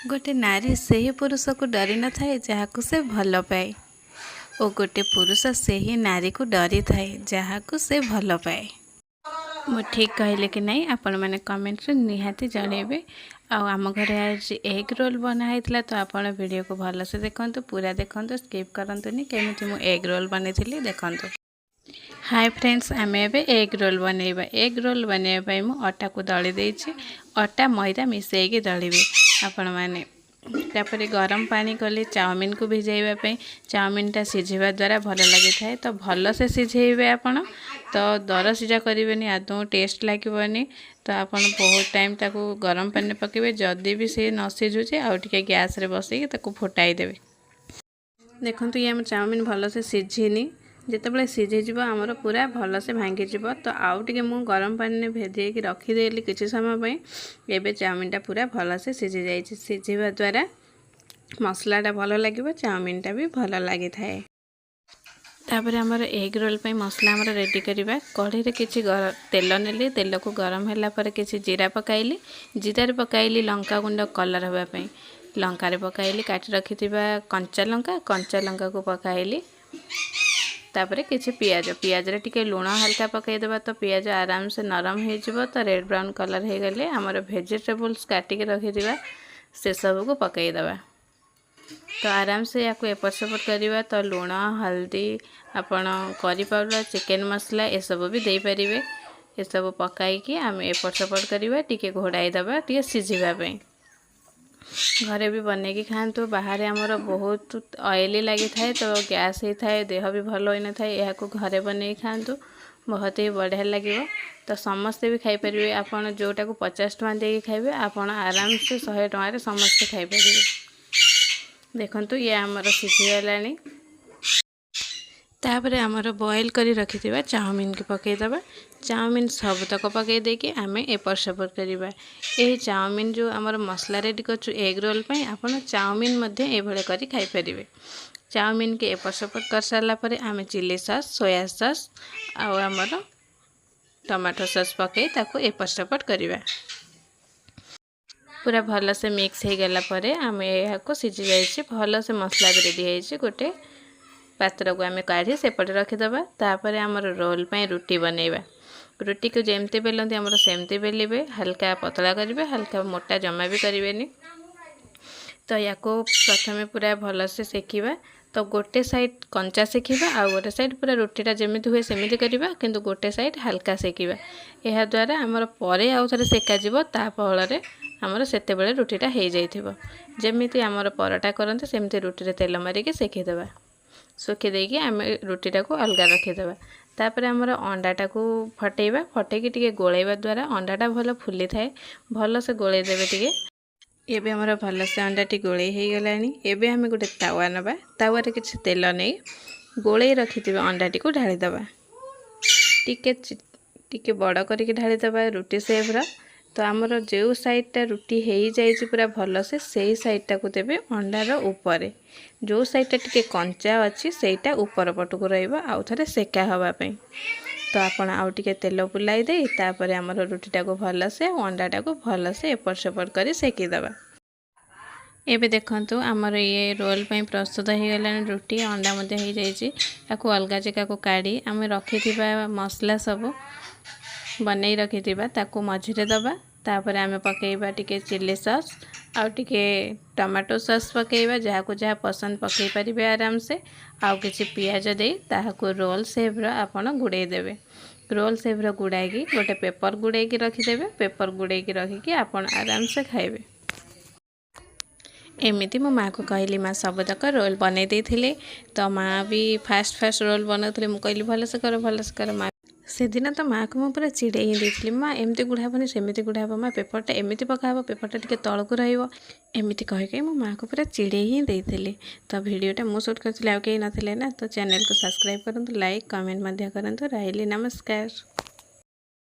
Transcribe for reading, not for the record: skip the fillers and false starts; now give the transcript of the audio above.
गोटे नारी से ही पुरुष को डरी न थाए जहाँ से भल पाए और गोटे पुरुष से ही नारी को डरी थाए जहाँ से भल पाए। मु ठीक कहले कि नहीं आपण मैंने कमेंट रे निहाती जनइबे। आम घर आज एग रोल बनाई तो आपण वीडियो को भल से देखंतु, पूरा देखंतु, स्किप करंतुनी केमिति मु एग रोल बनैथिली देखंतु। हाय फ्रेंड्स, आम एबे एग रोल बनैबा। एग रोल बनैबा मु अटा को दली देछि। अटा मैदा मिसेइकी दलिबे आपण माने। तापर गरम पानी कले चाउमिन को भिजाइबा। चाउमिनटा सिझिबा द्वारा भल लगी थाए, तो भल से सिझेबे आपण। तो दर सिझा करें आदौ टेस्ट लगे। तो आप बहुत टाइम ताको गरम पानी पकेबे। जदि भी सी न सिझुचे आउ टिके गैस रे बसैकी ताको फुटाई देबे। देखंतु ये चाउमिन भल से सिझिनी। जितेबाला सिझीज आमर पूरा भल से भांगी जीव। तो आउ टिके मु गरम पानी भेजेकी रखीदेली किसी समय। एबे चाउमिनटा पूरा भल से सिझी जाइए। सिझिबा द्वारा मसलाटा भल लगे, चाउमिनटा भी भल लगी थाए। तापर आमर एग रोल पे मसला आमर रेडी करवा। कढ़ई रे किछि तेल नेली। तेल को गरम होला पर किछि जीरा पकाइली। जीरा पकाइली लंका गुंड कलर होगा पाई। लंका रे पकाइली काटी रखिथिबा कंचा लंका को पकाइली। तापर किछि पियाज रे टिके लूण हल्का पकाई देबा। तो पियाज आराम से नरम हो जिवो। तो रेड ब्राउन कलर हो गले आमर वेजिटेबल्स काटी के रखिथिबा से सब को पकाई देबा। तो आराम से या एपट सेपट करवा। तो लूण हल्दी आपण करी पाउडर चिकेन मसला ये सब भी दे पारिबे। ये सब पकाई आम एपट सेपट करवा। टिके घोड़ाई दबा टिके सिझिबा। घरे भी बनैकी खातु। बाहर आमर बहुत ऑयली लगी थाए, तो गैस होता है, देह भी भल होना थाए। यह घरे बनई खातु, बहुत ही बढ़िया लगे। तो समस्ते भी खाईपर। आपड़ जोटा को 50 टଙ୍କା दे खाइबे आपड़ आराम से 100 टଙ୍କା समस्ते खाईपर। देखंतु ये आमर सिझीगलानी। तापर आमर बॉयल करी रखिथिबा चाउमिन के पकईदबा। चाउमिन सबतक पकई देके आमे एपट सेपट करवा। यही चाउमिन जो आमर मसला रेडी करछु एग रोल पे आपन चाउमिन मध्ये एभळे करी खाई परिबे। चाउमिन के एपट सेपट कर सारला परे आमे चिली सॉस, सोया सॉस आ आमर टमाटो सॉस पकई ताको एपट सेपट करवा। पूरा भल से मिक्स हो गला परे आमे याको सिझी जाइए। भल से मसला भी रेडी होइए। गोटे पात्र को आमे काढ़ी सेपटे रखीदबा। तापर आमर रोल पे रुटी बनैबा। रुटी को जेमती बेलती आमर सेमती बेलिबे। हल्का पतला करेंगे, हल्का मोटा जमा भी करें। तो या प्रथम पूरा भल से सेकिबा। तो गोटे साइड कंचा सेकिबा आ गोटे साइड पूरा रुटीटा जमी हुए सेमती करवा, किंतु गोटे साइड हल्का सेकिबा। यह द्वारा आमर परे आउ थे सेका जीवो। ता फल आमर सेते बेले रुटीटा हो जाइथिबो। जेमिति आमर परोटा करते सेमती रुटी तेल मारिकी सेकिदेबा। सुखी देकी आम रुटीटा को अलग रखीदेबा। तापर आमर अंडाटा को फटेबा। फटेकी टिके गोलेबा द्वारा अंडाटा भल फुली थाए। भल से गोले देबे टिके। एबे आमर भल से अंडाटी गोले हो गलानी। एबे आमे गोटे तावा नबा। तावा रे किछि तेल नै गोले रखिथिबा अंडाटी को ढाली दबा। टिके बड़ करिके ढाली दबा रुटी सेप। तो आमर जो साइडटा रुटी हो जाइए पूरा भल से सही साइडटा को देबे अंडार ऊपर। जो साइडटा टिके कंचा अच्छी सेटा ऊपर पटको रहिबा आउ थरे सेका हवा पई। तो आपण आउ टिके तेल बुलाई दे। तापर आमर रुटीटा को भल से अंडाटा को भल से एपट सेपट करी सेकी दबा। एबे देखंतु आमर ये रोल पे प्रस्तुत हो गलानी। रुटी अंडा मध्य हो जाइए। ताको अलगा जगह को काढ़ी आम रखिथिबा मसला सब बनई रखिथिबा ताको मझिरे दबा। तापर आमे पकेइबा टिके चिली सॉस आउ टिके टमाटो सॉस पकेइबा। जहाँ को जहाँ पसंद पकई परिबे आराम से। आउ किछि पियाज दे ताहाको रोल शेप रो आपण गुड़ाई देबे। रोल शेप रो गुड़ाई गोटे पेपर गुड़ाई रखिदेबे। पेपर गुड़ाई रखिकी आपण आराम से खाइबे। एमिति मो माँ को कहली, माँ सबतक रोल बनई देथिले। तो माँ भी फास्ट रोल बनाउथिले। मु कहली भल से कर माँ। से दिन तो माँ को पूरा चिड़े ही देती। माँ एमती गुड़ाबनी सेमती गुड़ाब। माँ पेपरटा एमती पकाब, पेपरटा टिके तलक रमती कहीकि मो माँ को पूरा चिड़े ही देती। तो वीडियोटा मु शूट करती आउ कहीं ना। तो चैनल को सब्सक्राइब करूँ, लाइक कमेंट करूँ। रही नमस्कार।